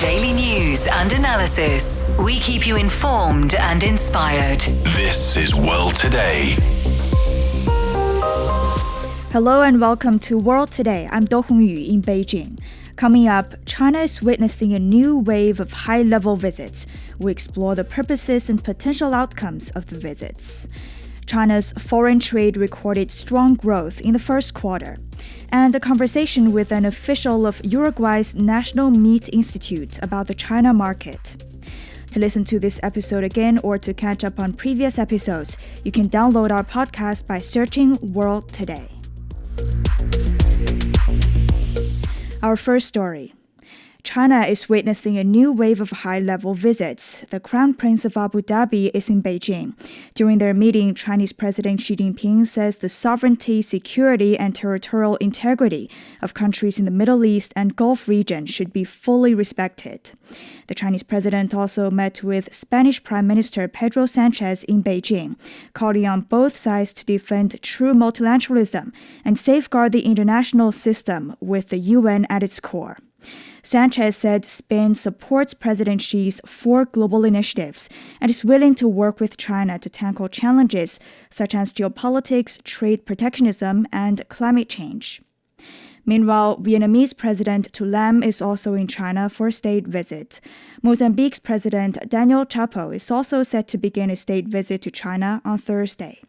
Daily news and analysis. We keep you informed and inspired. This is World Today. Hello and welcome to World Today. I'm Do Hongyu in Beijing. Coming up, China is witnessing a new wave of high-level visits. We explore the purposes and potential outcomes of the visits. China's foreign trade recorded strong growth in the first quarter. And a conversation with an official of Uruguay's National Meat Institute about the China market. To listen to this episode again or to catch up on previous episodes, you can download our podcast by searching World Today. Our first story. China is witnessing a new wave of high-level visits. The Crown Prince of Abu Dhabi is in Beijing. During their meeting, Chinese President Xi Jinping says the sovereignty, security, and territorial integrity of countries in the Middle East and Gulf region should be fully respected. The Chinese president also met with Spanish Prime Minister Pedro Sanchez in Beijing, calling on both sides to defend true multilateralism and safeguard the international system with the UN at its core. Sanchez said Spain supports President Xi's four global initiatives and is willing to work with China to tackle challenges such as geopolitics, trade protectionism, and climate change. Meanwhile, Vietnamese President Tu Lam is also in China for a state visit. Mozambique's President Daniel Chapo is also set to begin a state visit to China on Thursday.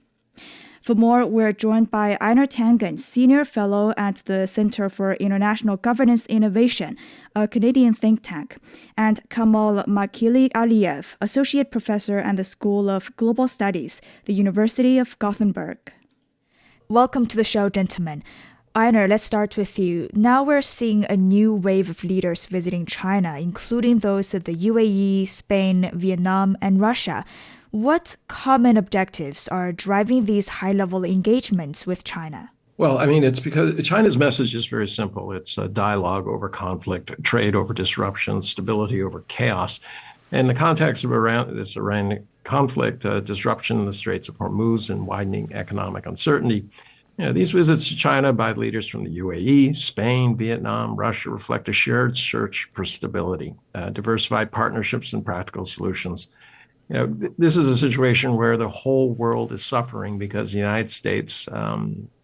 For more, we're joined by Einar Tangen, Senior Fellow at the Center for International Governance Innovation, a Canadian think tank, and Kamal Makili Aliyev, Associate Professor at the School of Global Studies, the University of Gothenburg. Welcome to the show, gentlemen. Einar, let's start with you. Now we're seeing a new wave of leaders visiting China, including those of the UAE, Spain, Vietnam, and Russia. What common objectives are driving these high-level engagements with China? Well, I mean, it's because China's message is very simple. It's a dialogue over conflict, trade over disruption, stability over chaos. In the context of this Iran conflict, disruption in the Straits of Hormuz and widening economic uncertainty, these visits to China by leaders from the UAE, Spain, Vietnam, Russia reflect a shared search for stability, diversified partnerships, and practical solutions. This is a situation where the whole world is suffering because the United States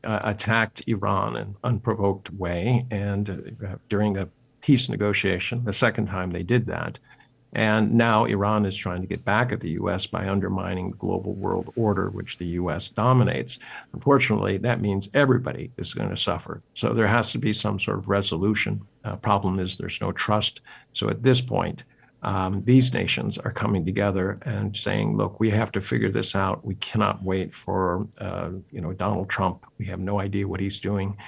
attacked Iran in an unprovoked way, and during a peace negotiation, the second time they did that. And now Iran is trying to get back at the U.S. by undermining the global world order, which the U.S. dominates. Unfortunately, that means everybody is going to suffer. So there has to be some sort of resolution. Problem is there's no trust. So at this point, these nations are coming together and saying, look, we have to figure this out. We cannot wait for, Donald Trump. We have no idea what he's doing.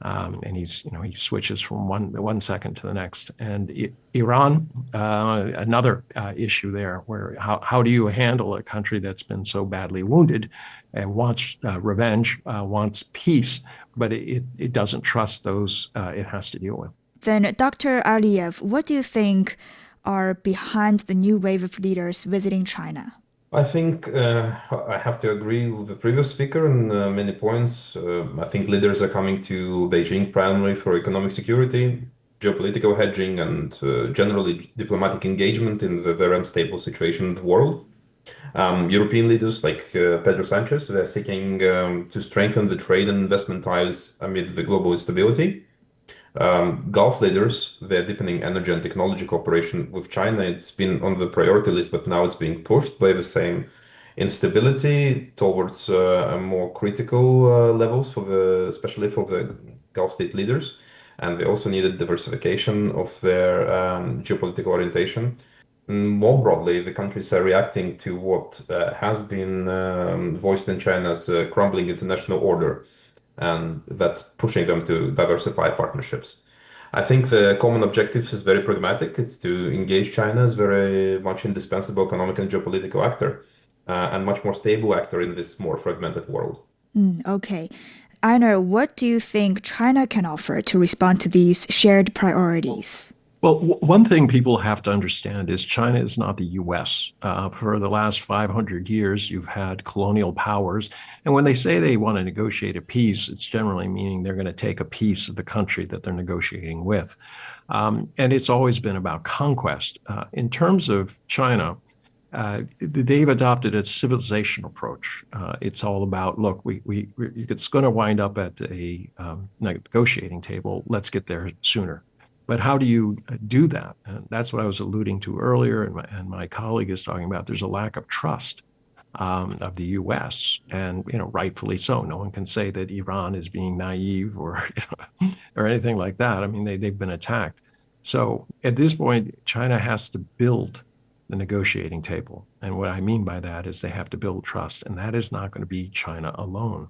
And he switches from one second to the next. And Iran, another issue there, where how do you handle a country that's been so badly wounded and wants revenge, wants peace, but it doesn't trust those it has to deal with. Then, Dr. Aliyev, what do you think are behind the new wave of leaders visiting China? I think I have to agree with the previous speaker on many points. I think leaders are coming to Beijing primarily for economic security, geopolitical hedging, and generally diplomatic engagement in the very unstable situation in the world. European leaders like Pedro Sanchez, they're seeking to strengthen the trade and investment ties amid the global instability. Gulf leaders, they're deepening energy and technology cooperation with China. It's been on the priority list, but now it's being pushed by the same instability towards more critical levels especially for the Gulf state leaders. And they also needed diversification of their geopolitical orientation. More broadly, the countries are reacting to what has been voiced in China's crumbling international order. And that's pushing them to diversify partnerships. I think the common objective is very pragmatic. It's to engage China as very much indispensable economic and geopolitical actor and much more stable actor in this more fragmented world. Okay. Einar, what do you think China can offer to respond to these shared priorities? Well, one thing people have to understand is China is not the U.S. For the last 500 years, you've had colonial powers. And when they say they want to negotiate a peace, it's generally meaning they're going to take a piece of the country that they're negotiating with. And it's always been about conquest. In terms of China, they've adopted a civilization approach. It's all about, look, it's going to wind up at a negotiating table. Let's get there sooner. But how do you do that? And that's what I was alluding to earlier, and my colleague is talking about. There's a lack of trust of the U.S., and rightfully so. No one can say that Iran is being naive or or anything like that. I mean, they've been attacked. So at this point, China has to build the negotiating table. And what I mean by that is they have to build trust, and that is not going to be China alone.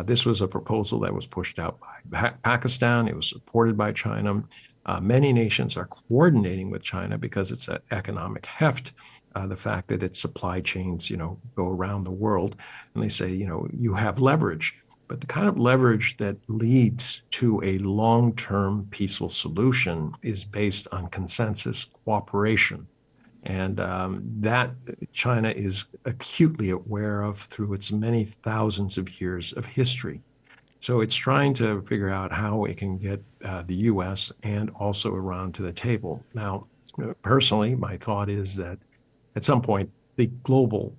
This was a proposal that was pushed out by Pakistan. It was supported by China. Many nations are coordinating with China because it's an economic heft. The fact that its supply chains, go around the world, and they say, you have leverage. But the kind of leverage that leads to a long-term peaceful solution is based on consensus, cooperation. And that China is acutely aware of through its many thousands of years of history. So it's trying to figure out how it can get the U.S. and also Iran to the table. Now, personally, my thought is that at some point, the global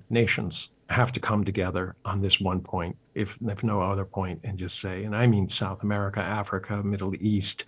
nations have to come together on this one point, if no other point, and just say, and I mean South America, Africa, Middle East,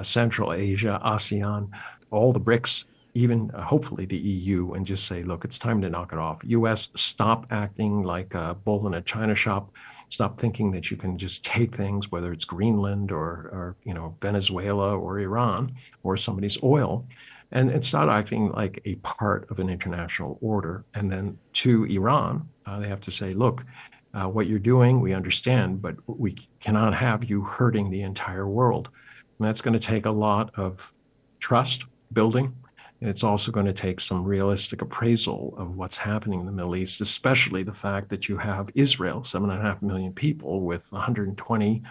Central Asia, ASEAN, all the BRICS, even hopefully the EU, and just say, look, it's time to knock it off. U.S., stop acting like a bull in a china shop. Stop thinking that you can just take things, whether it's Greenland or Venezuela or Iran or somebody's oil, and start acting like a part of an international order. And then to Iran, they have to say, look, what you're doing, we understand, but we cannot have you hurting the entire world. And that's going to take a lot of trust building. And it's also going to take some realistic appraisal of what's happening in the Middle East, especially the fact that you have Israel, 7.5 million people with 120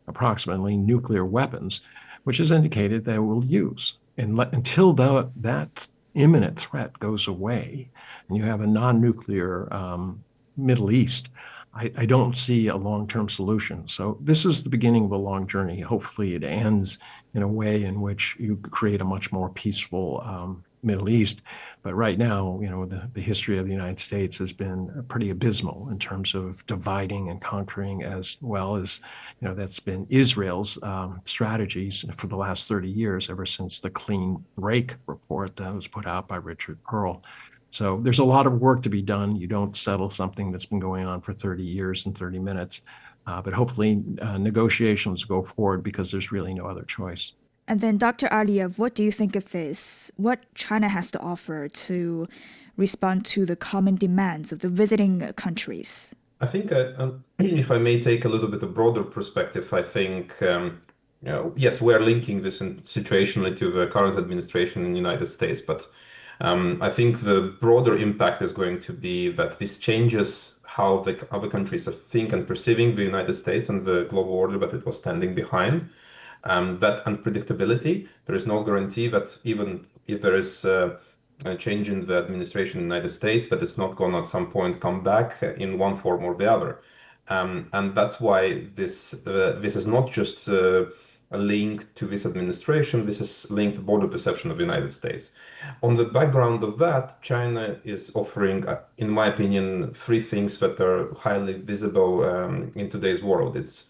approximately nuclear weapons, which is indicated they will use. And until that imminent threat goes away, and you have a non-nuclear Middle East, I don't see a long-term solution. So this is the beginning of a long journey. Hopefully it ends in a way in which you create a much more peaceful Middle East. But right now, the history of the United States has been pretty abysmal in terms of dividing and conquering, as well as, that's been Israel's strategies for the last 30 years, ever since the Clean Break report that was put out by Richard Pearl. So there's a lot of work to be done. You don't settle something that's been going on for 30 years in 30 minutes. But hopefully negotiations go forward because there's really no other choice. And then, Dr. Aliev, what do you think of this? What China has to offer to respond to the common demands of the visiting countries? I think if I may take a little bit of broader perspective, I think, yes, we are linking this situationally to the current administration in the United States, but I think the broader impact is going to be that this changes how the other countries think and perceiving the United States and the global order that it was standing behind. That unpredictability, there is no guarantee that even if there is a change in the administration in the United States, that it's not going to at some point come back in one form or the other. And that's why this is not just a link to this administration, this is linked to border perception of the United States. On the background of that, China is offering, in my opinion, three things that are highly visible in today's world. It's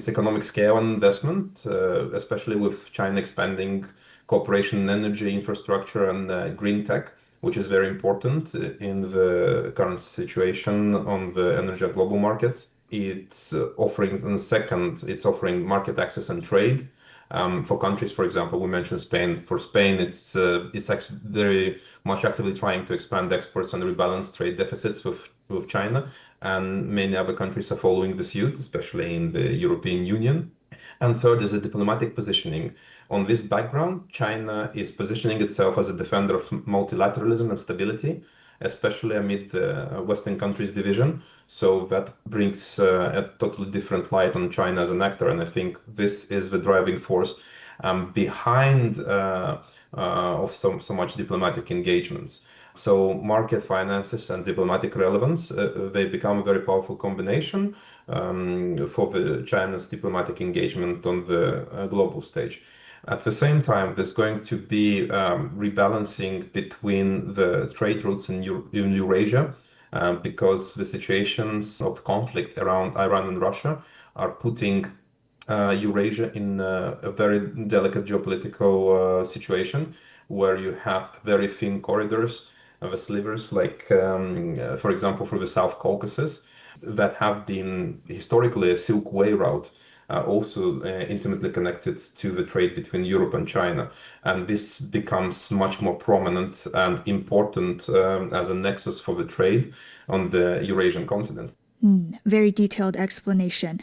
economic scale and investment, especially with China expanding cooperation in energy infrastructure and green tech, which is very important in the current situation on the energy global markets. It's offering, and second, it's offering market access and trade. For countries, for example, we mentioned Spain. For Spain, it's actually very much actively trying to expand exports and rebalance trade deficits with China, and many other countries are following the suit, especially in the European Union. And third is the diplomatic positioning. On this background, China is positioning itself as a defender of multilateralism and stability, especially amid the Western countries' division. So that brings a totally different light on China as an actor. And I think this is the driving force behind of so much diplomatic engagements. So market finances and diplomatic relevance, they become a very powerful combination for China's diplomatic engagement on the global stage. At the same time, there's going to be rebalancing between the trade routes in Eurasia because the situations of conflict around Iran and Russia are putting Eurasia in a very delicate geopolitical situation where you have very thin corridors, the slivers, like, for example, for the South Caucasus, that have been historically a Silk Way route. Also intimately connected to the trade between Europe and China. And this becomes much more prominent and important as a nexus for the trade on the Eurasian continent. Very detailed explanation.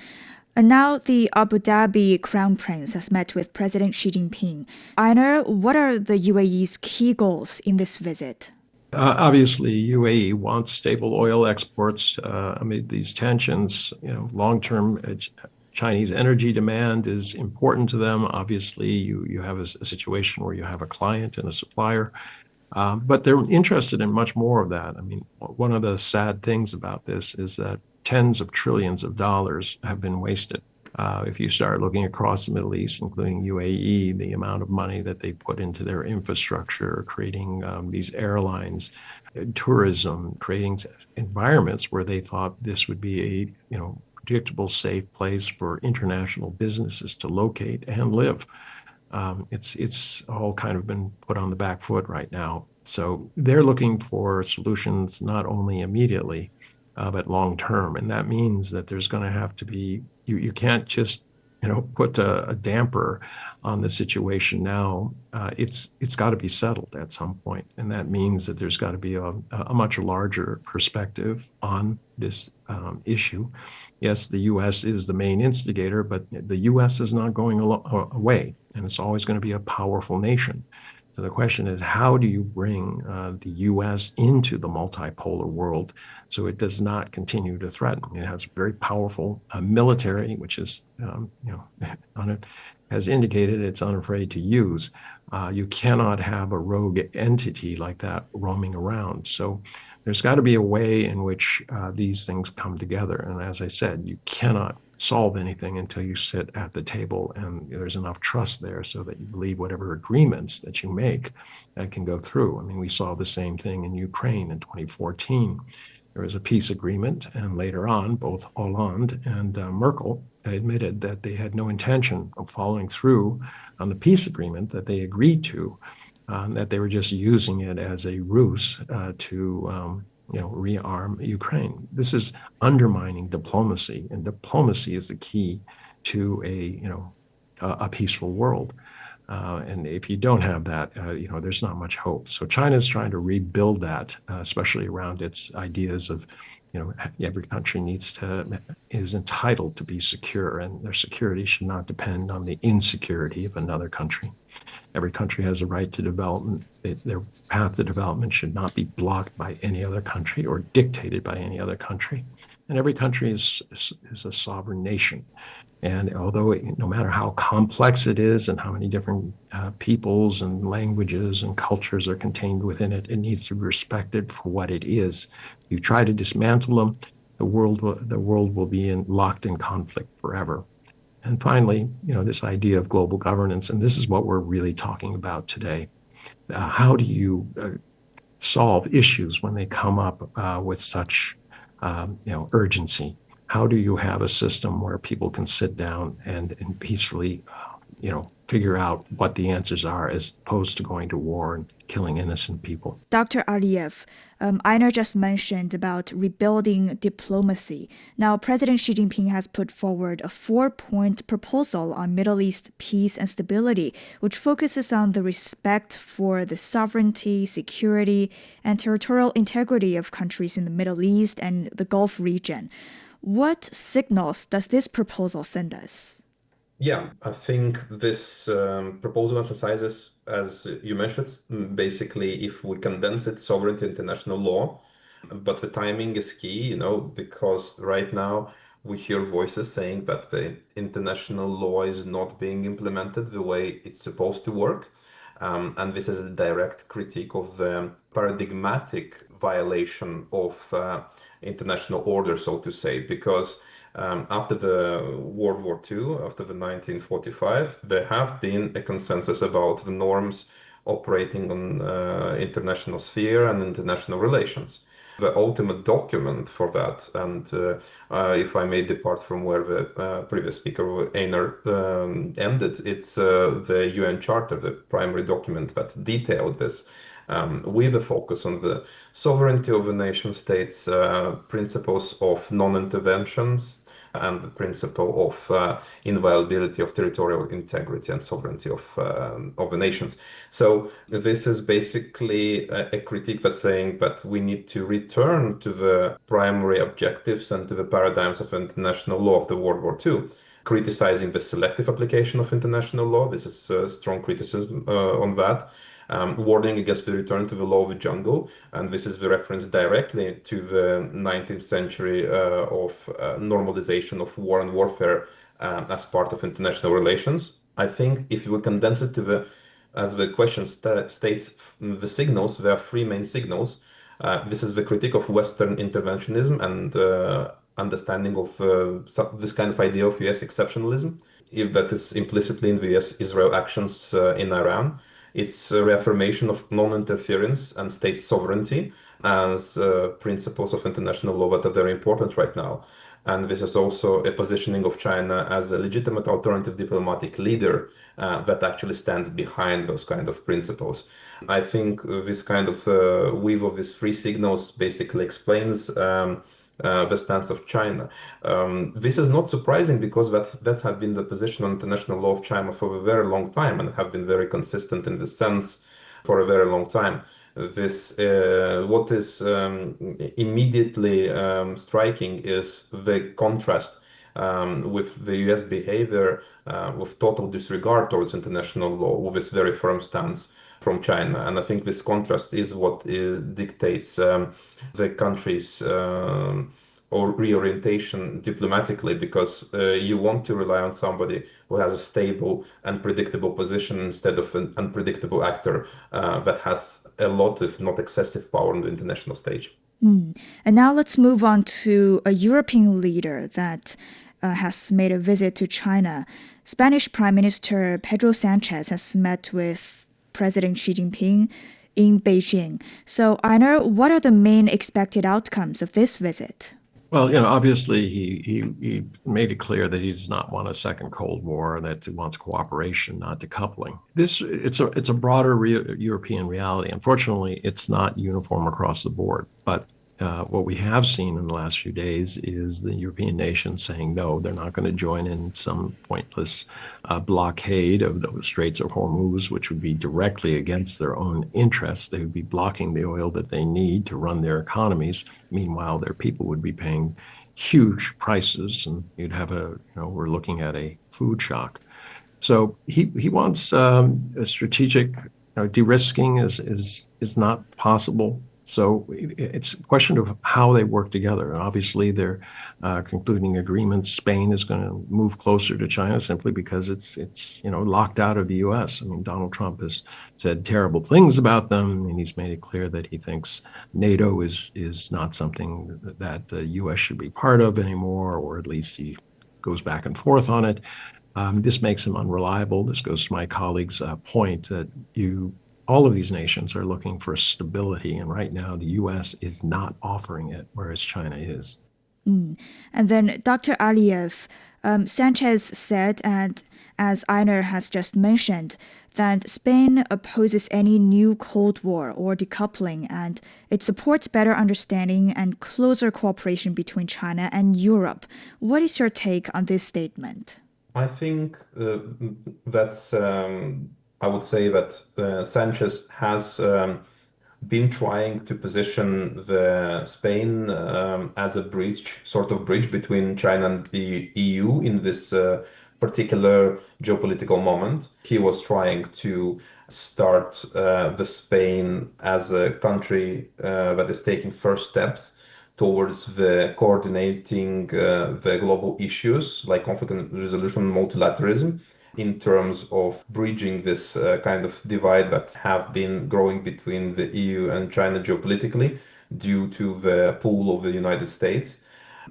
And now the Abu Dhabi Crown Prince has met with President Xi Jinping. Einar, what are the UAE's key goals in this visit? Obviously, UAE wants stable oil exports amid these tensions. Long-term Chinese energy demand is important to them. Obviously, you have a situation where you have a client and a supplier, but they're interested in much more of that. I mean, one of the sad things about this is that tens of trillions of dollars have been wasted. If you start looking across the Middle East, including UAE, the amount of money that they put into their infrastructure, creating these airlines, tourism, creating environments where they thought this would be a predictable, safe place for international businesses to locate and live. It's all kind of been put on the back foot right now. So they're looking for solutions not only immediately, but long term. And that means that there's going to have to be, you can't just, put a damper on the situation now. It's got to be settled at some point. And that means that there's got to be a much larger perspective on this issue. Yes, the U.S. is the main instigator, but the U.S. is not going away, and it's always going to be a powerful nation. So the question is, how do you bring the U.S. into the multipolar world so it does not continue to threaten? It has a very powerful military, which is, has indicated it's unafraid to use. You cannot have a rogue entity like that roaming around. So there's got to be a way in which these things come together. And as I said, you cannot solve anything until you sit at the table and there's enough trust there so that you believe whatever agreements that you make can go through. I mean, we saw the same thing in Ukraine in 2014. There was a peace agreement, and later on, both Hollande and Merkel admitted that they had no intention of following through on the peace agreement that they agreed to, that they were just using it as a ruse to rearm Ukraine. This is undermining diplomacy, and diplomacy is the key to a peaceful world. And if you don't have that, there's not much hope. So China is trying to rebuild that, especially around its ideas of, every country is entitled to be secure, and their security should not depend on the insecurity of another country. Every country has a right to development. Their path to development should not be blocked by any other country or dictated by any other country. And every country is a sovereign nation. And although no matter how complex it is and how many different peoples and languages and cultures are contained within it, it needs to be respected for what it is. You try to dismantle them, the world will be locked in conflict forever. And finally, this idea of global governance, and this is what we're really talking about today. How do you solve issues when they come up with such urgency? How do you have a system where people can sit down and peacefully, figure out what the answers are as opposed to going to war and killing innocent people? Dr. Aliyev, Einar just mentioned about rebuilding diplomacy. Now, President Xi Jinping has put forward a 4-point proposal on Middle East peace and stability, which focuses on the respect for the sovereignty, security, and territorial integrity of countries in the Middle East and the Gulf region. What signals does this proposal send us? Yeah, I think this proposal emphasizes, as you mentioned, basically, if we condense it, sovereignty, international law. But the timing is key, because right now we hear voices saying that the international law is not being implemented the way it's supposed to work. And this is a direct critique of the paradigmatic violation of international order, so to say, because after the World War II, after the 1945, there have been a consensus about the norms operating on international sphere and international relations. The ultimate document for that, and if I may depart from where the previous speaker, Einar, ended, it's the UN Charter, the primary document that detailed this, with a focus on the sovereignty of the nation states, principles of non-interventions, and the principle of inviolability of territorial integrity and sovereignty of the nations. So this is basically a critique that's saying that we need to return to the primary objectives and to the paradigms of international law of the World War II, criticizing the selective application of international law. This is a strong criticism on that. Warning against the return to the law of the jungle, and this is the reference directly to the 19th century of normalization of war and warfare as part of international relations. I think if we condense it to as the question states, the signals, there are three main signals. This is the critique of Western interventionism and understanding of this kind of idea of US exceptionalism, if that is implicitly in the US-Israel actions in Iran. It's a reaffirmation of non-interference and state sovereignty as principles of international law that are very important right now. And this is also a positioning of China as a legitimate alternative diplomatic leader that actually stands behind those kind of principles. I think this kind of weave of these three signals basically explains the stance of China. This is not surprising because that had been the position on international law of China for a very long time and have been very consistent in this sense for a very long time. This what is immediately striking is the contrast with the US behavior with total disregard towards international law, with its very firm stance from China. And I think this contrast is what dictates the country's or reorientation diplomatically, because you want to rely on somebody who has a stable and predictable position instead of an unpredictable actor that has a lot, if not excessive, power on the international stage. And now let's move on to a European leader that has made a visit to China. Spanish Prime Minister Pedro Sanchez has met with President Xi Jinping in Beijing. So, Einar, what are the main expected outcomes of this visit? Well, obviously he made it clear that he does not want a second Cold War and that he wants cooperation, not decoupling. It's a broader European reality. Unfortunately, it's not uniform across the board. But what we have seen in the last few days is the European nations saying no, they're not going to join in some pointless blockade of the Straits of Hormuz, which would be directly against their own interests. They would be blocking the oil that they need to run their economies. Meanwhile, their people would be paying huge prices, and you'd have we're looking at a food shock. So he wants a strategic de-risking is not possible. So it's a question of how they work together. And obviously, they're concluding agreements. Spain is going to move closer to China simply because it's locked out of the U.S. I mean, Donald Trump has said terrible things about them, and he's made it clear that he thinks NATO is not something that the U.S. should be part of anymore, or at least he goes back and forth on it. This makes him unreliable. This goes to my colleague's point that all of these nations are looking for stability, and right now the U.S. is not offering it, whereas China is. And then Dr. Aliyev, Sanchez said, and as Einar has just mentioned, that Spain opposes any new Cold War or decoupling, and it supports better understanding and closer cooperation between China and Europe. What is your take on this statement? I think that's... I would say that Sanchez has been trying to position Spain as a sort of bridge between China and the EU in this particular geopolitical moment. He was trying to start the Spain as a country that is taking first steps towards the coordinating the global issues like conflict and resolution and multilateralism. in terms of bridging this kind of divide that have been growing between the EU and China geopolitically due to the pull of the United States.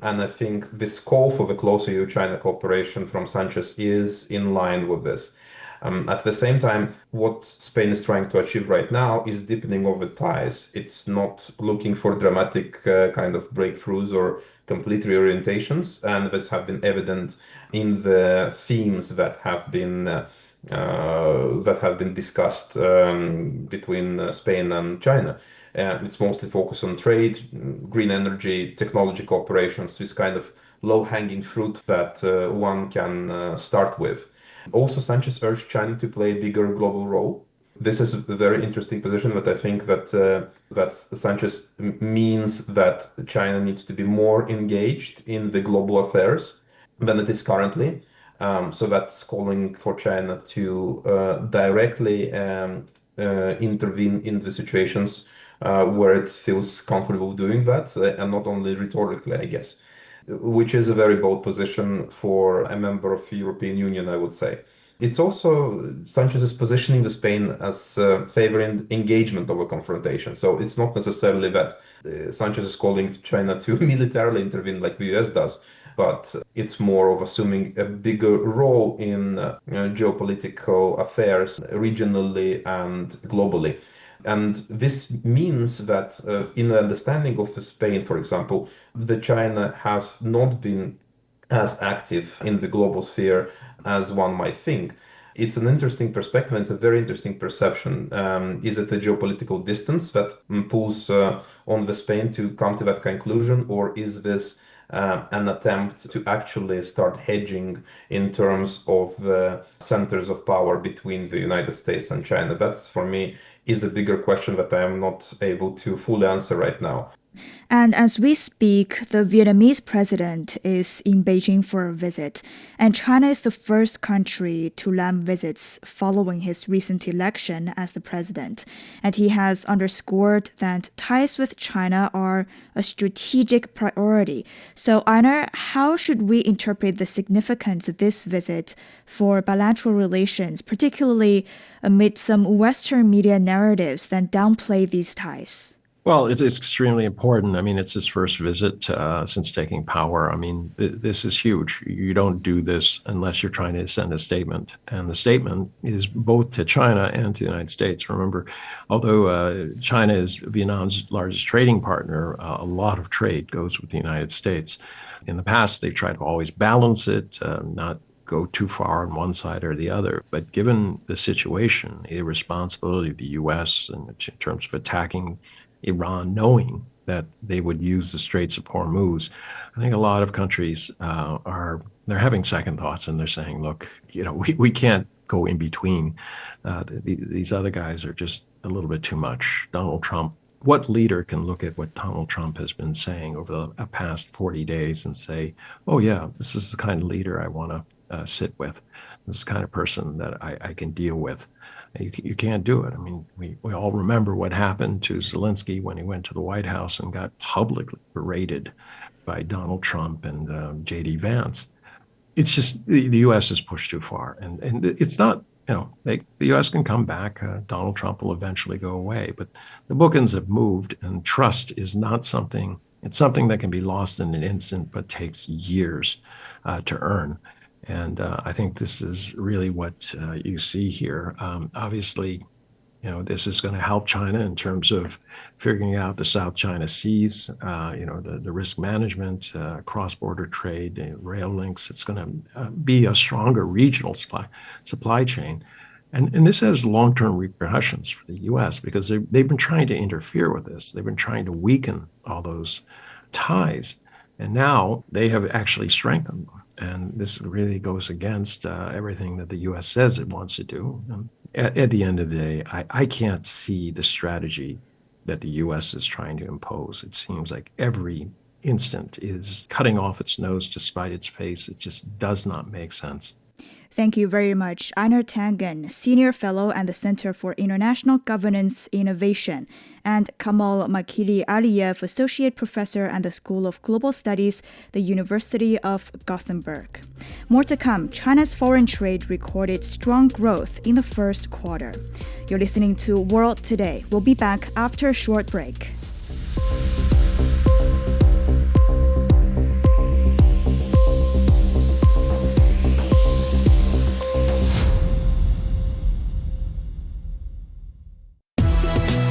And I think this call for the closer EU-China cooperation from Sanchez is in line with this. At the same time, what Spain is trying to achieve right now is deepening of the ties. It's not looking for dramatic kind of breakthroughs or complete reorientations, and that's have been evident in the themes that have been discussed between Spain and China. It's mostly focused on trade, green energy, technology cooperations, this kind of low-hanging fruit that one can start with. Also, Sanchez urged China to play a bigger global role. This is a very interesting position, but I think that Sanchez means that China needs to be more engaged in the global affairs than it is currently. So that's calling for China to directly intervene in the situations where it feels comfortable doing that, and not only rhetorically, I guess, which is a very bold position for a member of the European Union, I would say. It's also Sanchez is positioning the Spain as favoring engagement over confrontation. So it's not necessarily that Sanchez is calling China to militarily intervene like the US does, but it's more of assuming a bigger role in geopolitical affairs regionally and globally. And this means that in the understanding of Spain, for example, the China has not been as active in the global sphere as one might think. It's an interesting perspective, and it's a very interesting perception. Is it a geopolitical distance that pulls on the Spain to come to that conclusion, or is this an attempt to actually start hedging in terms of the centers of power between the United States and China? That's, for me, is a bigger question that I am not able to fully answer right now. And as we speak, the Vietnamese president is in Beijing for a visit, and China is the first country to land visits following his recent election as the president. And he has underscored that ties with China are a strategic priority. So, Einar, how should we interpret the significance of this visit for bilateral relations, particularly amid some Western media narratives that downplay these ties? Well, it's extremely important. I mean, it's his first visit since taking power. I mean, this is huge. You don't do this unless you're trying to send a statement. And the statement is both to China and to the United States. Remember, although China is Vietnam's largest trading partner, a lot of trade goes with the United States. In the past, they've tried to always balance it, not go too far on one side or the other. But given the situation, the responsibility of the U.S. in terms of attacking Iran, knowing that they would use the Straits of Hormuz, I think a lot of countries they're having second thoughts, and they're saying, look, we can't go in between. These other guys are just a little bit too much. Donald Trump, what leader can look at what Donald Trump has been saying over the past 40 days and say, oh yeah, this is the kind of leader I want to sit with. This is the kind of person that I can deal with. You can't do it. I mean, we all remember what happened to Zelensky when he went to the White House and got publicly berated by Donald Trump and J.D. Vance. It's just the U.S. is pushed too far. And it's not, the U.S. can come back. Donald Trump will eventually go away. But the bookends have moved, and trust is not something, it's something that can be lost in an instant, but takes years to earn. And I think this is really what you see here. Obviously, this is going to help China in terms of figuring out the South China Seas, the risk management, cross-border trade, rail links. It's going to be a stronger regional supply chain. And this has long-term repercussions for the U.S. because they've been trying to interfere with this. They've been trying to weaken all those ties. And now they have actually strengthened them. And this really goes against everything that the U.S. says it wants to do. At the end of the day, I can't see the strategy that the U.S. is trying to impose. It seems like every instant is cutting off its nose to spite its face. It just does not make sense. Thank you very much, Einar Tangen, Senior Fellow at the Center for International Governance Innovation, and Kamal Makili Aliyev, Associate Professor at the School of Global Studies, the University of Gothenburg. More to come. China's foreign trade recorded strong growth in the first quarter. You're listening to World Today. We'll be back after a short break.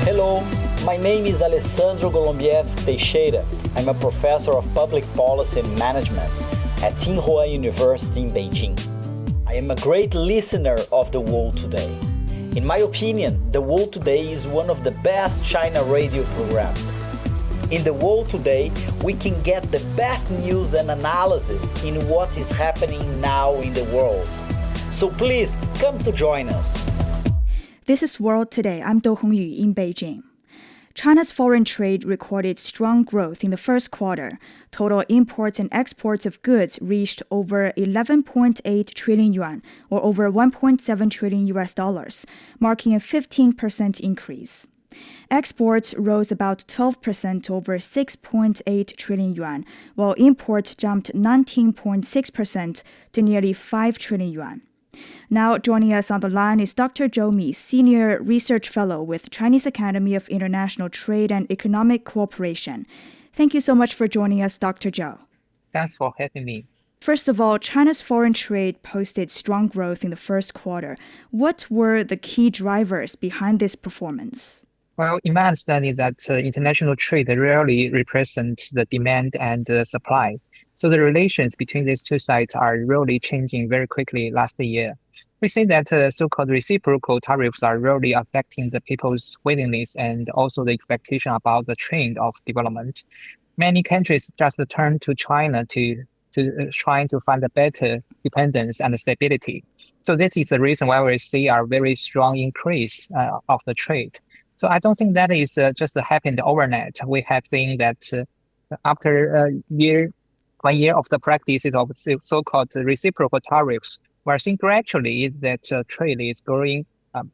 Hello, my name is Alessandro Golombiewski Teixeira. I'm a professor of public policy and management at Tsinghua University in Beijing. I am a great listener of The World Today. In my opinion, The World Today is one of the best China radio programs. In The World Today, we can get the best news and analysis in what is happening now in the world. So please come to join us. This is World Today. I'm Do Hongyu in Beijing. China's foreign trade recorded strong growth in the first quarter. Total imports and exports of goods reached over 11.8 trillion yuan, or over 1.7 trillion US dollars, marking a 15% increase. Exports rose about 12% to over 6.8 trillion yuan, while imports jumped 19.6% to nearly 5 trillion yuan. Now joining us on the line is Dr. Zhou Mi, Senior Research Fellow with Chinese Academy of International Trade and Economic Cooperation. Thank you so much for joining us, Dr. Zhou. Thanks for having me. First of all, China's foreign trade posted strong growth in the first quarter. What were the key drivers behind this performance? Well, in my understanding that international trade really represents the demand and the supply. So the relations between these two sides are really changing very quickly last year. We see that so-called reciprocal tariffs are really affecting the people's willingness and also the expectation about the trend of development. Many countries just turn to China to trying to find a better dependence and stability. So this is the reason why we see a very strong increase of the trade. So I don't think that is just happened overnight. We have seen that after 1 year of the practices of so-called reciprocal tariffs, we're seeing gradually that trade is growing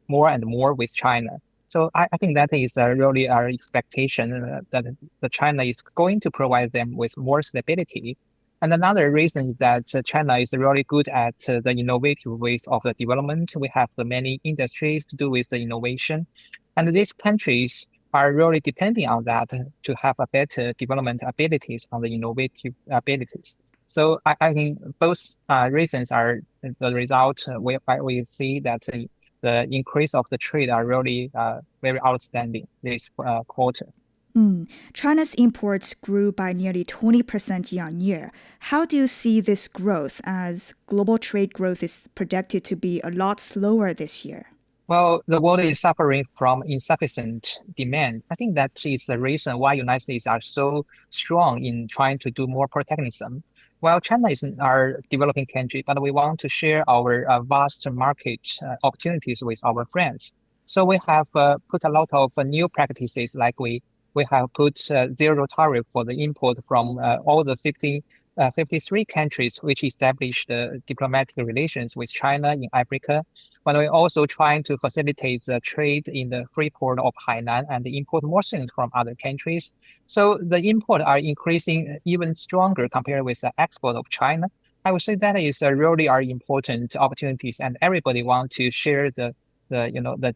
more and more with China. So I think that is really our expectation that China is going to provide them with more stability. And another reason is that China is really good at the innovative ways of the development. We have many industries to do with the innovation. And these countries are really depending on that to have a better development abilities on the innovative abilities. So I think both reasons are the result whereby we see that the increase of the trade are really very outstanding this quarter. China's imports grew by nearly 20% year-on-year. How do you see this growth as global trade growth is projected to be a lot slower this year? Well, the world is suffering from insufficient demand. I think that is the reason why United States are so strong in trying to do more protectionism. Well, China is our developing country, but we want to share our vast market opportunities with our friends. So we have put a lot of new practices, like we have put zero tariff for the import from all the 53 countries which established diplomatic relations with China in Africa. But we're also trying to facilitate the trade in the free port of Hainan and import more things from other countries. So the import are increasing even stronger compared with the export of China. I would say that is really our important opportunities, and everybody want to share the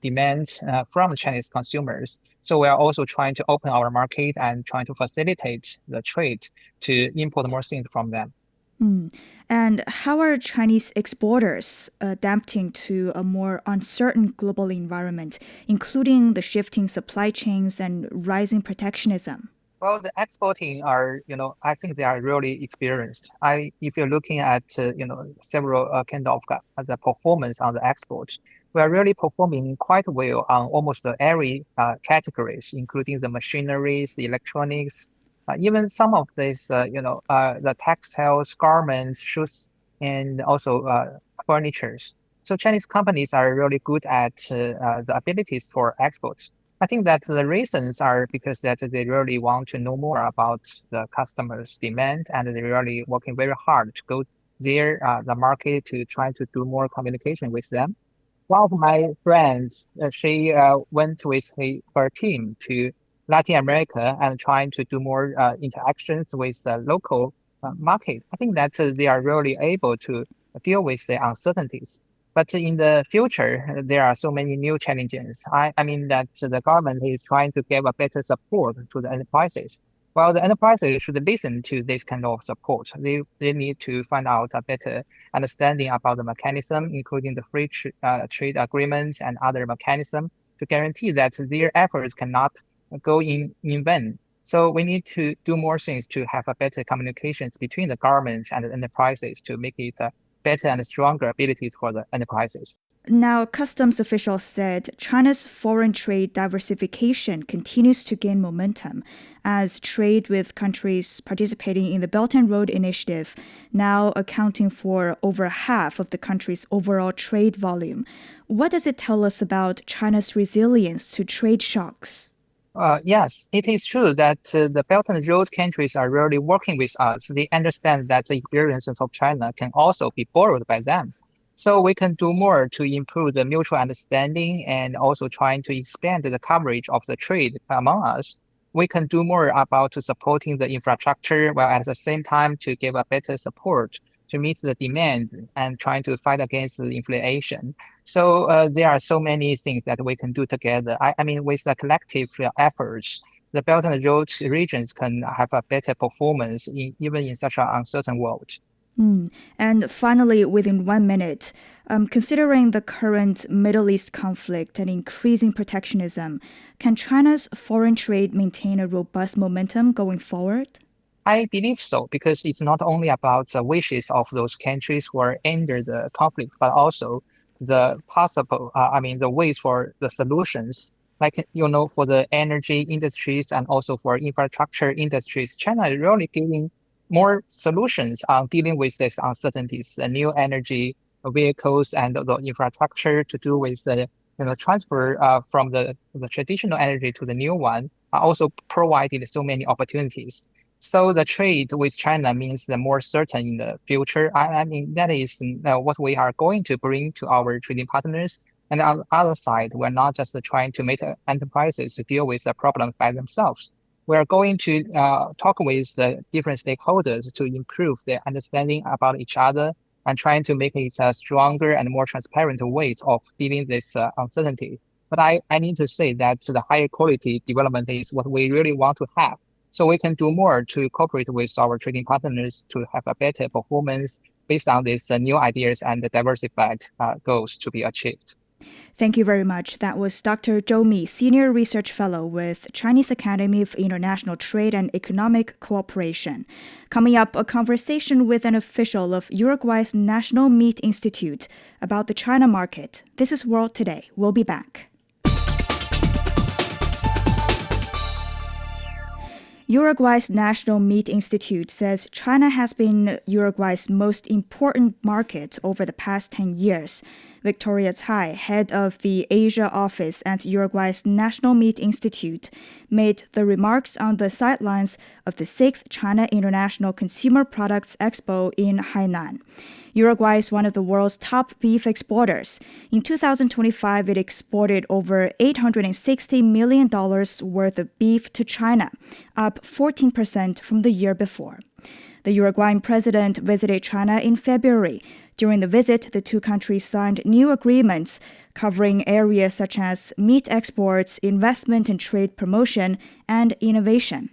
demands from Chinese consumers. So we are also trying to open our market and trying to facilitate the trade to import more things from them. And how are Chinese exporters adapting to a more uncertain global environment, including the shifting supply chains and rising protectionism? Well, the exporting are, I think they are really experienced. If you're looking at, several kind of the performance on the export, we are really performing quite well on almost every categories, including the machineries, the electronics, even some of these, the textiles, garments, shoes, and also furnitures. So Chinese companies are really good at the abilities for exports. I think that the reasons are because that they really want to know more about the customers' demand, and they're really working very hard to go their the market to try to do more communication with them. One of my friends, she went with her team to Latin America and trying to do more interactions with the local market. I think that they are really able to deal with the uncertainties. But in the future, there are so many new challenges. I mean that the government is trying to give a better support to the enterprises. Well, the enterprises should listen to this kind of support. They need to find out a better understanding about the mechanism, including the trade agreements and other mechanism to guarantee that their efforts cannot go in vain. So we need to do more things to have a better communications between the governments and the enterprises to make it better and stronger abilities for the enterprises. Now, customs officials said China's foreign trade diversification continues to gain momentum as trade with countries participating in the Belt and Road Initiative now accounting for over half of the country's overall trade volume. What does it tell us about China's resilience to trade shocks? Yes, it is true that the Belt and Road countries are really working with us. They understand that the experiences of China can also be borrowed by them. So we can do more to improve the mutual understanding and also trying to expand the coverage of the trade among us. We can do more about supporting the infrastructure while at the same time to give a better support to meet the demand and trying to fight against the inflation. So there are so many things that we can do together. I mean, with the collective efforts, the Belt and Road regions can have a better performance even in such an uncertain world. And finally, within 1 minute, considering the current Middle East conflict and increasing protectionism, can China's foreign trade maintain a robust momentum going forward? I believe so, because it's not only about the wishes of those countries who are under the conflict, but also the possible, the ways for the solutions. Like, for the energy industries and also for infrastructure industries, China is really giving more solutions on dealing with these uncertainties, the new energy vehicles and the infrastructure to do with the transfer from the traditional energy to the new one are also provided so many opportunities. So the trade with China means the more certain in the future. I mean, that is what we are going to bring to our trading partners. And on the other side, we're not just trying to make enterprises to deal with the problem by themselves. We're going to talk with the different stakeholders to improve their understanding about each other and trying to make it a stronger and more transparent way of dealing with this uncertainty. But I need to say that the higher quality development is what we really want to have. So we can do more to cooperate with our trading partners to have a better performance based on these new ideas and the diversified goals to be achieved. Thank you very much. That was Dr. Zhou Mi, Senior Research Fellow with Chinese Academy of International Trade and Economic Cooperation. Coming up, a conversation with an official of Uruguay's National Meat Institute about the China market. This is World Today. We'll be back. Uruguay's National Meat Institute says China has been Uruguay's most important market over the past 10 years. Victoria Tsai, head of the Asia office at Uruguay's National Meat Institute, made the remarks on the sidelines of the 6th China International Consumer Products Expo in Hainan. Uruguay is one of the world's top beef exporters. In 2025, it exported over $860 million worth of beef to China, up 14% from the year before. The Uruguayan president visited China in February. During the visit, the two countries signed new agreements covering areas such as meat exports, investment and trade promotion, and innovation.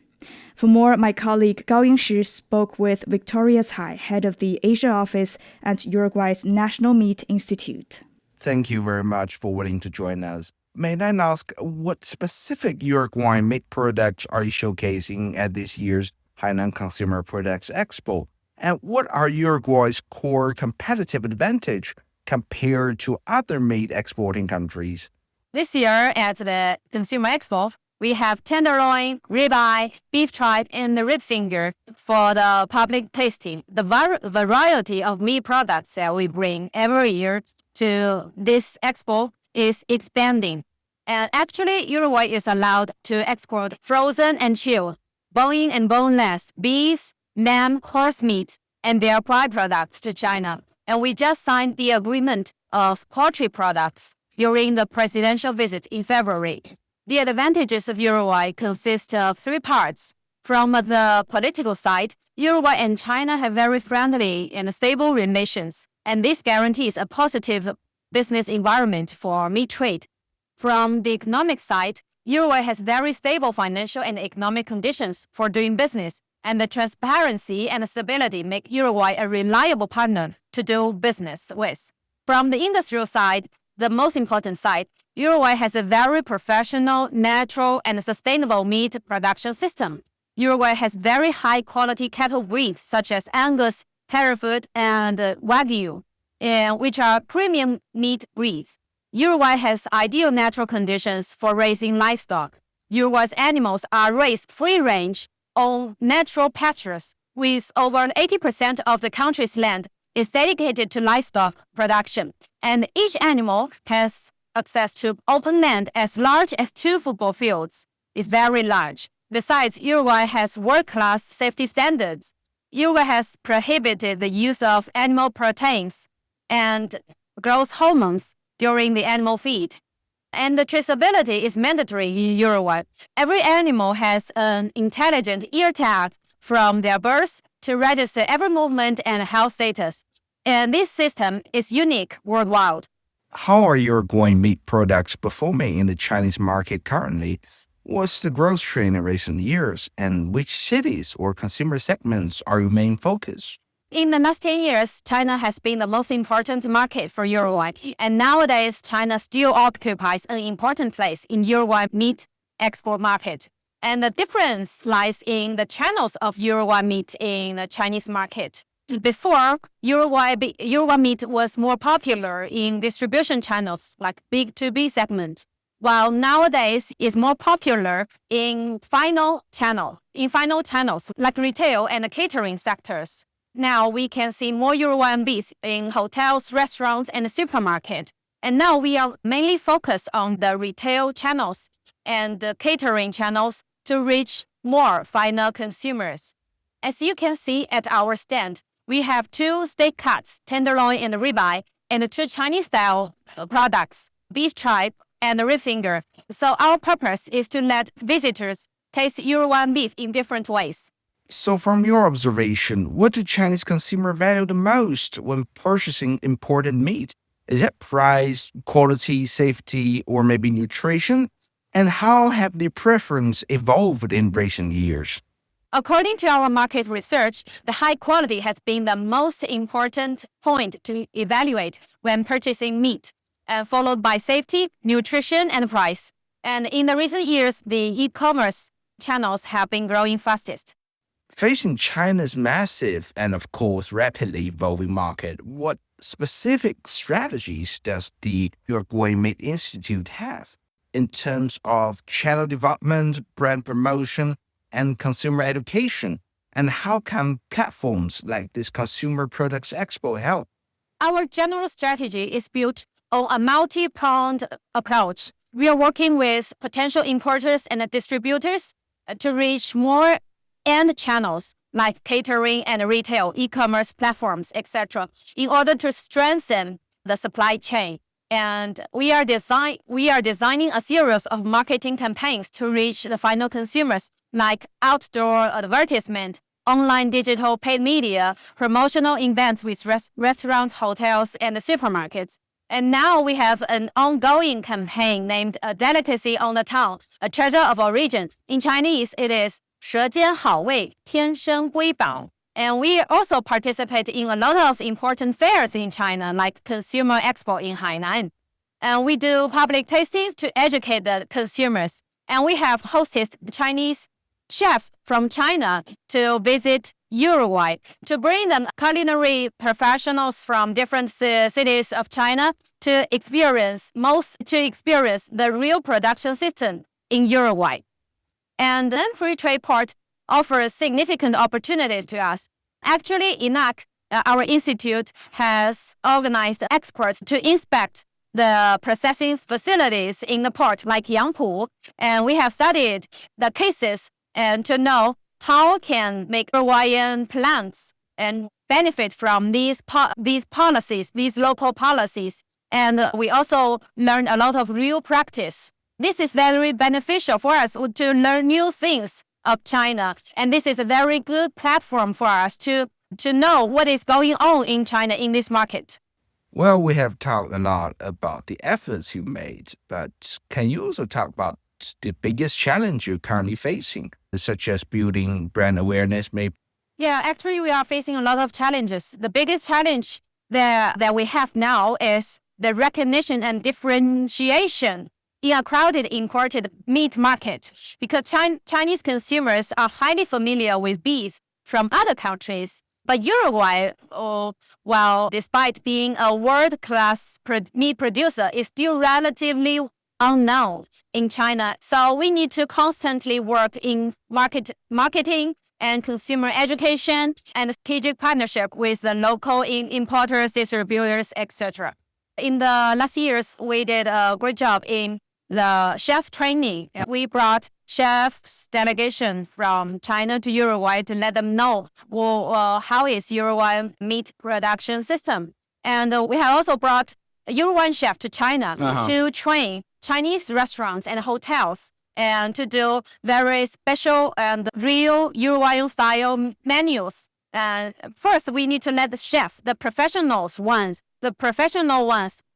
For more, my colleague Gao Yingshi spoke with Victoria Tsai, head of the Asia office at Uruguay's National Meat Institute. Thank you very much for willing to join us. May I ask, what specific Uruguayan meat products are you showcasing at this year's Hainan Consumer Products Expo? And what are Uruguay's core competitive advantage compared to other meat exporting countries? This year at the Consumer Expo, we have tenderloin, ribeye, beef tripe, and the rib finger for the public tasting. The variety of meat products that we bring every year to this expo is expanding. And actually, Uruguay is allowed to export frozen and chilled, bone and boneless, beef, lamb, horse meat, and their byproducts to China. And we just signed the agreement of poultry products during the presidential visit in February. The advantages of Uruguay consist of three parts. From the political side, Uruguay and China have very friendly and stable relations, and this guarantees a positive business environment for meat trade. From the economic side, Uruguay has very stable financial and economic conditions for doing business, and the transparency and stability make Uruguay a reliable partner to do business with. From the industrial side, the most important side, Uruguay has a very professional, natural, and sustainable meat production system. Uruguay has very high-quality cattle breeds such as Angus, Hereford, and Wagyu, which are premium meat breeds. Uruguay has ideal natural conditions for raising livestock. Uruguay's animals are raised free-range on natural pastures, with over 80% of the country's land is dedicated to livestock production, and each animal has access to open land as large as 2 football fields. It's very large. Besides, Uruguay has world-class safety standards. Uruguay has prohibited the use of animal proteins and growth hormones during the animal feed. And the traceability is mandatory in Uruguay. Every animal has an intelligent ear tag from their birth to register every movement and health status. And this system is unique worldwide. How are Uruguayan meat products performing in the Chinese market currently? What's the growth trend in recent years, and which cities or consumer segments are your main focus? In the last 10 years, China has been the most important market for Uruguay, and nowadays China still occupies an important place in Uruguay meat export market. And the difference lies in the channels of Uruguay meat in the Chinese market. Before, Uruguay meat was more popular in distribution channels like B2B segment, while nowadays it's more popular in final channels like retail and catering sectors. Now we can see more Uruguayan beef in hotels, restaurants, and supermarkets. And now we are mainly focused on the retail channels and the catering channels to reach more final consumers. As you can see at our stand, we have 2 steak cuts, tenderloin and ribeye, and 2 Chinese-style products, beef tripe and rib finger. So our purpose is to let visitors taste Uruguayan beef in different ways. So from your observation, what do Chinese consumers value the most when purchasing imported meat? Is that price, quality, safety, or maybe nutrition? And how have the preference evolved in recent years? According to our market research, the high quality has been the most important point to evaluate when purchasing meat, followed by safety, nutrition, and price. And in the recent years, the e-commerce channels have been growing fastest. Facing China's massive and, of course, rapidly evolving market, what specific strategies does the Uruguay Meat Institute have in terms of channel development, brand promotion, and consumer education? And how can platforms like this Consumer Products Expo help? Our general strategy is built on a multi-pronged approach. We are working with potential importers and distributors to reach more end channels like catering and retail, e-commerce platforms, etc., in order to strengthen the supply chain. And we are designing a series of marketing campaigns to reach the final consumers, like outdoor advertisement, online digital paid media, promotional events with restaurants, hotels, and supermarkets. And now we have an ongoing campaign named A Delicacy on the Tongue, a treasure of origin. In Chinese, it is 舌尖好味，天生瑰宝. And we also participate in a lot of important fairs in China, like Consumer Expo in Hainan. And we do public tastings to educate the consumers. And we have hosted Chinese chefs from China to visit Uruguay to bring them culinary professionals from different cities of China to experience the real production system in Uruguay. And then free trade port offers significant opportunities to us. Actually, INAC, our institute, has organized experts to inspect the processing facilities in the port, like Yangpu, and we have studied the cases and to know how can make Uruguayan plants and benefit from these policies, these local policies. And we also learn a lot of real practice. This is very beneficial for us to learn new things of China. And this is a very good platform for us to know what is going on in China in this market. Well, we have talked a lot about the efforts you made, but can you also talk about the biggest challenge you're currently facing, such as building brand awareness, maybe? Yeah, actually, we are facing a lot of challenges. The biggest challenge that we have now is the recognition and differentiation in a crowded imported meat market, because Chinese consumers are highly familiar with beef from other countries. But Uruguay, while despite being a world-class meat producer, is still relatively unknown in China. So we need to constantly work in marketing and consumer education and strategic partnership with the local importers, distributors, etc. In the last years, we did a great job in the chef training. We brought chefs delegation from China to Uruguay to let them know how is Uruguay meat production system. And we have also brought a Uruguayan chef to China to train Chinese restaurants and hotels and to do very special and real Uruguayan style menus. First, we need to let the chef, the professional ones,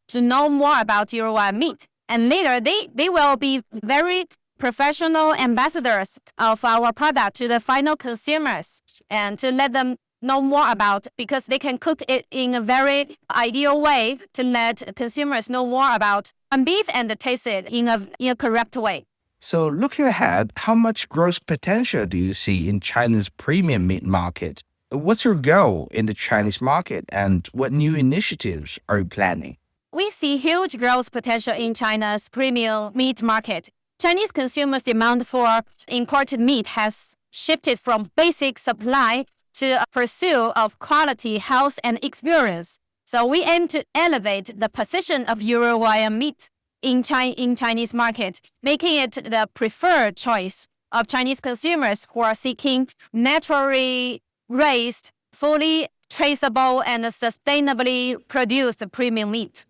to know more about Uruguayan meat. And later, they will be very professional ambassadors of our product to the final consumers and to let them know more about, because they can cook it in a very ideal way to let consumers know more about beef and taste it in a correct way. So looking ahead, how much growth potential do you see in China's premium meat market? What's your goal in the Chinese market, and what new initiatives are you planning? We see huge growth potential in China's premium meat market. Chinese consumers' demand for imported meat has shifted from basic supply to a pursuit of quality, health, and experience. So we aim to elevate the position of Uruguayan meat in Chinese market, making it the preferred choice of Chinese consumers who are seeking naturally raised, fully traceable, and sustainably produced premium meat.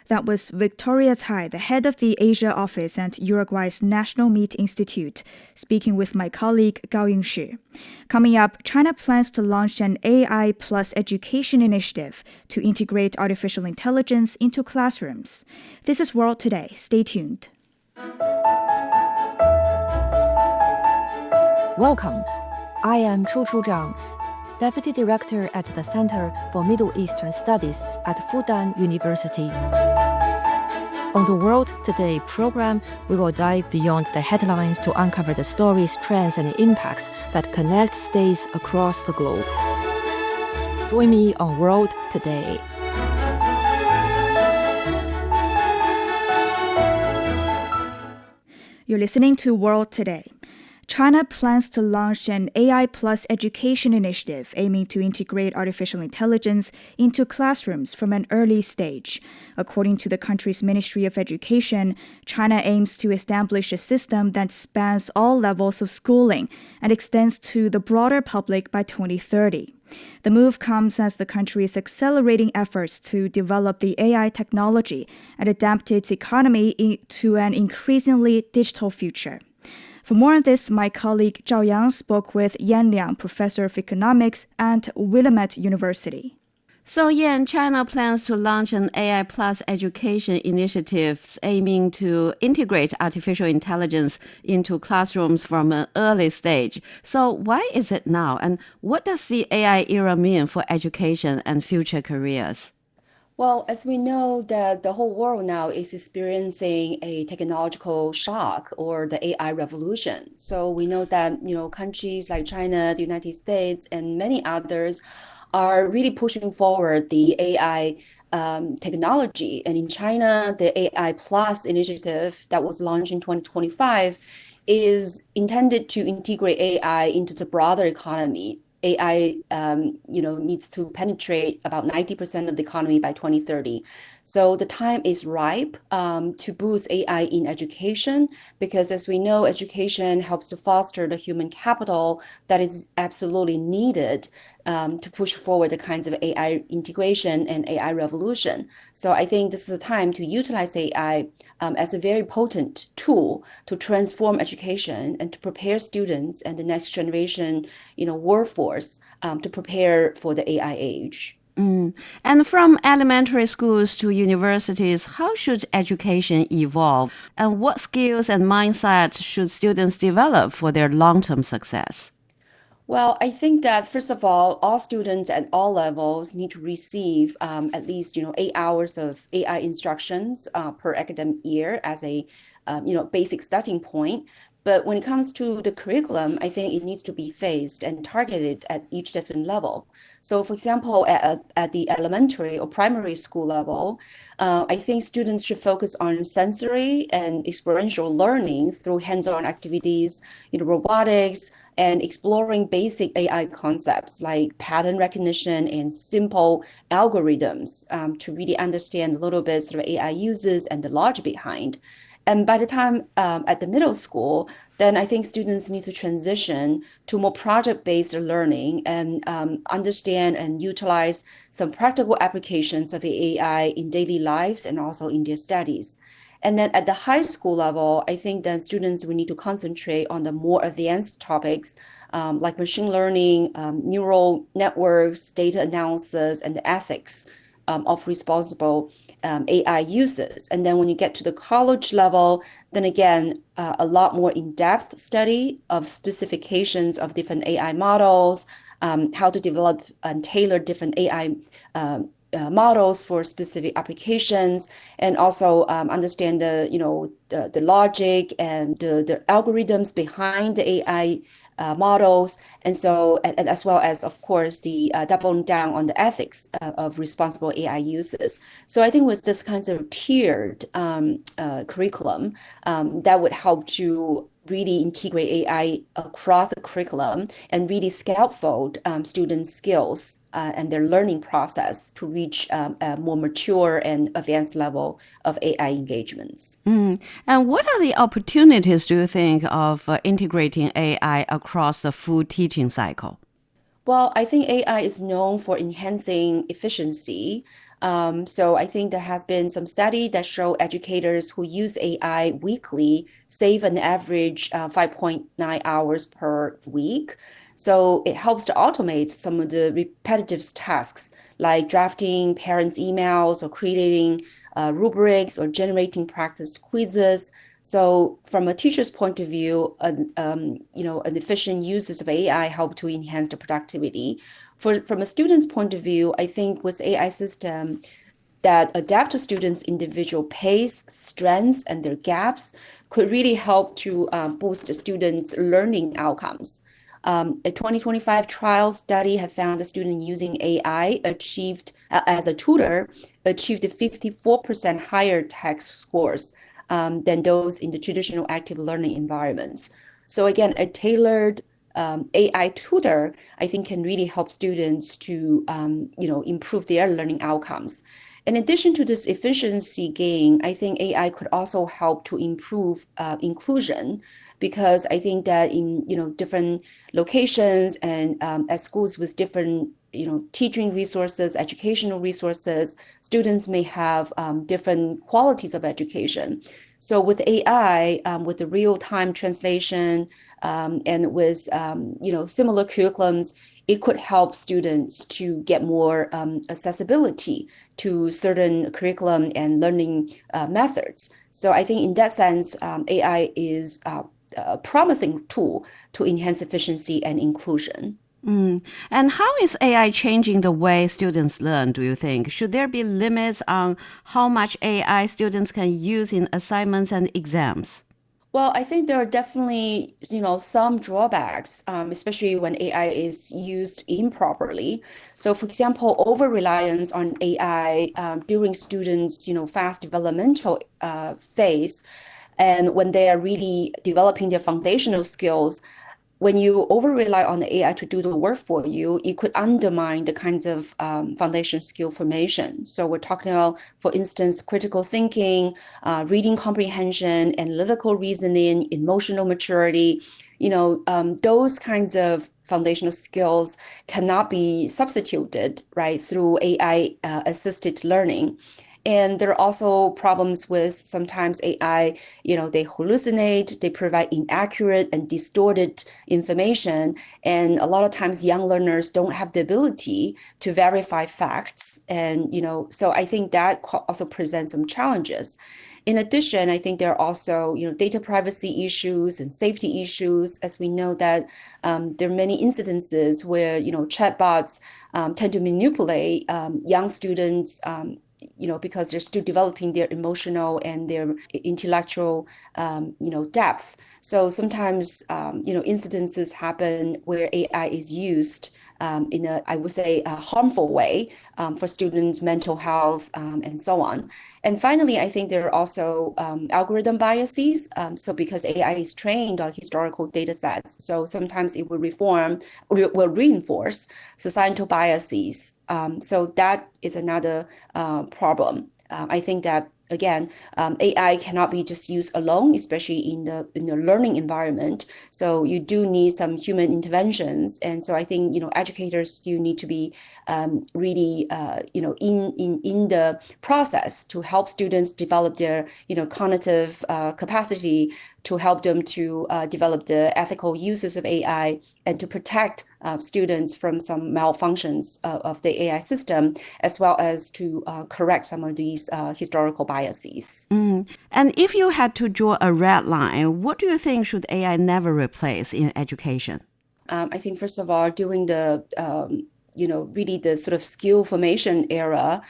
That was Victoria Tsai, the head of the Asia office at Uruguay's National Meat Institute, speaking with my colleague Gao Yingshi. Coming up, China plans to launch an AI plus education initiative to integrate artificial intelligence into classrooms. This is World Today. Stay tuned. Welcome. I am Chu Zhang, Deputy Director at the Center for Middle Eastern Studies at Fudan University. On the World Today program, we will dive beyond the headlines to uncover the stories, trends, and impacts that connect states across the globe. Join me on World Today. You're listening to World Today. China plans to launch an AI plus education initiative aiming to integrate artificial intelligence into classrooms from an early stage. According to the country's Ministry of Education, China aims to establish a system that spans all levels of schooling and extends to the broader public by 2030. The move comes as the country is accelerating efforts to develop the AI technology and adapt its economy to an increasingly digital future. For more on this, my colleague Zhao Yang spoke with Yan Liang, professor of economics at Willamette University. So Yan, China plans to launch an AI plus education initiative aiming to integrate artificial intelligence into classrooms from an early stage. So why is it now? And what does the AI era mean for education and future careers? Well, as we know that the whole world now is experiencing a technological shock or the AI revolution. So we know that, countries like China, the United States, and many others are really pushing forward the AI technology. And in China, the AI Plus initiative that was launched in 2025 is intended to integrate AI into the broader economy AI, needs to penetrate about 90% of the economy by 2030. So the time is ripe to boost AI in education, because as we know, education helps to foster the human capital that is absolutely needed to push forward the kinds of AI integration and AI revolution. So I think this is the time to utilize AI as a very potent tool to transform education and to prepare students and the next generation, workforce to prepare for the AI age. And from elementary schools to universities, how should education evolve? And what skills and mindsets should students develop for their long-term success? Well, I think that first of all students at all levels need to receive at least 8 hours of AI instructions per academic year as a basic starting point. But when it comes to the curriculum, I think it needs to be phased and targeted at each different level. So, for example, at the elementary or primary school level, I think students should focus on sensory and experiential learning through hands-on activities, robotics, and exploring basic AI concepts like pattern recognition and simple algorithms to really understand a little bit sort of AI uses and the logic behind. And by the time at the middle school, then I think students need to transition to more project-based learning and understand and utilize some practical applications of the AI in daily lives and also in their studies. And then at the high school level, I think then students will need to concentrate on the more advanced topics like machine learning, neural networks, data analysis, and the ethics of responsible AI uses. And then when you get to the college level, then again, a lot more in-depth study of specifications of different AI models, how to develop and tailor different AI models for specific applications, and also understand the logic and the algorithms behind the AI models, and so and as well as, of course, the doubling down on the ethics of responsible AI uses. So I think with this kinds of tiered curriculum, that would help to really integrate AI across the curriculum and really scaffold students' skills and their learning process to reach a more mature and advanced level of AI engagements. And what are the opportunities, do you think, of integrating AI across the full teaching cycle? Well, I think AI is known for enhancing efficiency. So I think there has been some study that show educators who use AI weekly save an average 5.9 hours per week. So it helps to automate some of the repetitive tasks like drafting parents' emails or creating rubrics or generating practice quizzes. So from a teacher's point of view, an efficient uses of AI help to enhance the productivity. From a student's point of view, I think with AI system that adapt to students' individual pace, strengths, and their gaps could really help to boost the students' learning outcomes. A 2025 trial study have found the student using AI achieved as a tutor achieved 54% higher test scores than those in the traditional active learning environments. So again, a tailored AI tutor, I think, can really help students to improve their learning outcomes. In addition to this efficiency gain, I think AI could also help to improve inclusion, because I think that in different locations and at schools with different teaching resources, educational resources, students may have different qualities of education. So with AI, with the real-time translation and with similar curriculums, it could help students to get more accessibility to certain curriculum and learning methods. So I think in that sense, AI is a promising tool to enhance efficiency and inclusion. And how is AI changing the way students learn, do you think? Should there be limits on how much AI students can use in assignments and exams? Well, I think there are definitely, some drawbacks, especially when AI is used improperly. So, for example, over-reliance on AI during students, fast developmental phase, and when they are really developing their foundational skills, when you over rely on the AI to do the work for you, it could undermine the kinds of foundation skill formation. So we're talking about, for instance, critical thinking, reading comprehension, analytical reasoning, emotional maturity. Those kinds of foundational skills cannot be substituted, right, through AI assisted learning. And there are also problems with sometimes AI, they hallucinate, they provide inaccurate and distorted information. And a lot of times young learners don't have the ability to verify facts. And, so I think that also presents some challenges. In addition, I think there are also, data privacy issues and safety issues, as we know that there are many incidences where, chatbots tend to manipulate young students, because they're still developing their emotional and their intellectual, depth. So sometimes, incidences happen where AI is used in a, I would say, a harmful way for students' mental health and so on. And finally, I think there are also algorithm biases. So because AI is trained on historical data sets, so sometimes it will reinforce societal biases. So that is another problem. I think that, again, AI cannot be just used alone, especially in the learning environment. So you do need some human interventions, and so I think educators still need to be really in the process to help students develop their cognitive capacity, to help them to develop the ethical uses of AI, and to protect students from some malfunctions of the AI system, as well as to correct some of these historical biases. And if you had to draw a red line, what do you think should AI never replace in education? I think, first of all, during the really the sort of skill formation era,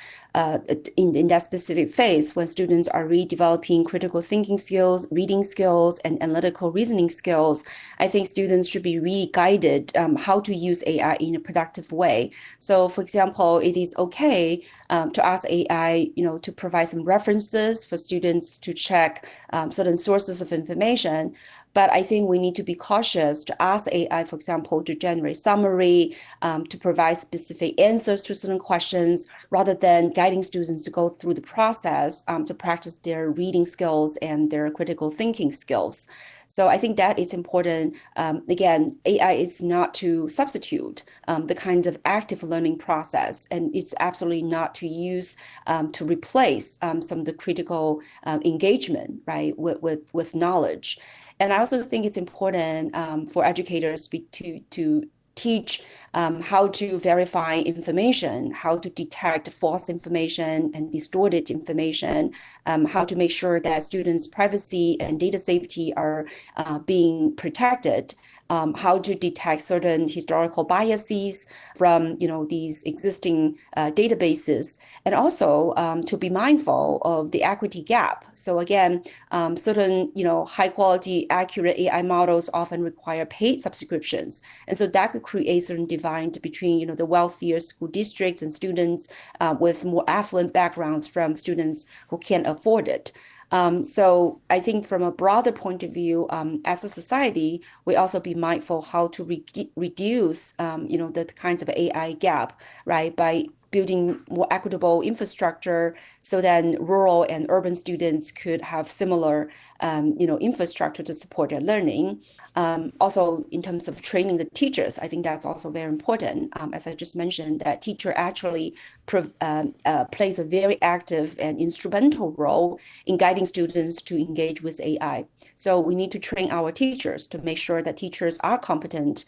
in that specific phase, when students are redeveloping critical thinking skills, reading skills, and analytical reasoning skills, I think students should be really guided how to use AI in a productive way. So, for example, it is okay to ask AI, to provide some references for students to check certain sources of information. But I think we need to be cautious to ask AI, for example, to generate summary, to provide specific answers to certain questions, rather than guiding students to go through the process to practice their reading skills and their critical thinking skills. So I think that is important. Again, AI is not to substitute the kind of active learning process, and it's absolutely not to use to replace some of the critical engagement, right, with knowledge. And I also think it's important for educators to teach how to verify information, how to detect false information and distorted information, how to make sure that students' privacy and data safety are being protected, how to detect certain historical biases from these existing databases, and also to be mindful of the equity gap. So again, certain high quality, accurate AI models often require paid subscriptions, and so that could create certain divide between the wealthier school districts and students with more affluent backgrounds from students who can't afford it. So I think from a broader point of view, as a society, we also be mindful how to reduce, the kinds of AI gap, right, by building more equitable infrastructure so then rural and urban students could have similar, infrastructure to support their learning. Also, in terms of training the teachers, I think that's also very important. As I just mentioned, that teacher actually plays a very active and instrumental role in guiding students to engage with AI. So we need to train our teachers to make sure that teachers are competent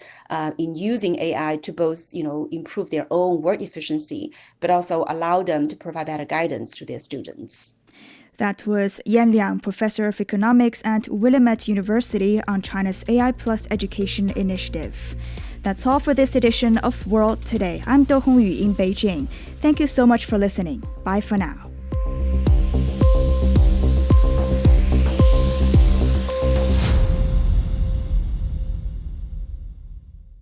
in using AI to both, improve their own work efficiency, but also allow them to provide better guidance to their students. That was Yan Liang, Professor of Economics at Willamette University, on China's AI Plus Education Initiative. That's all for this edition of World Today. I'm Do Hongyu in Beijing. Thank you so much for listening. Bye for now.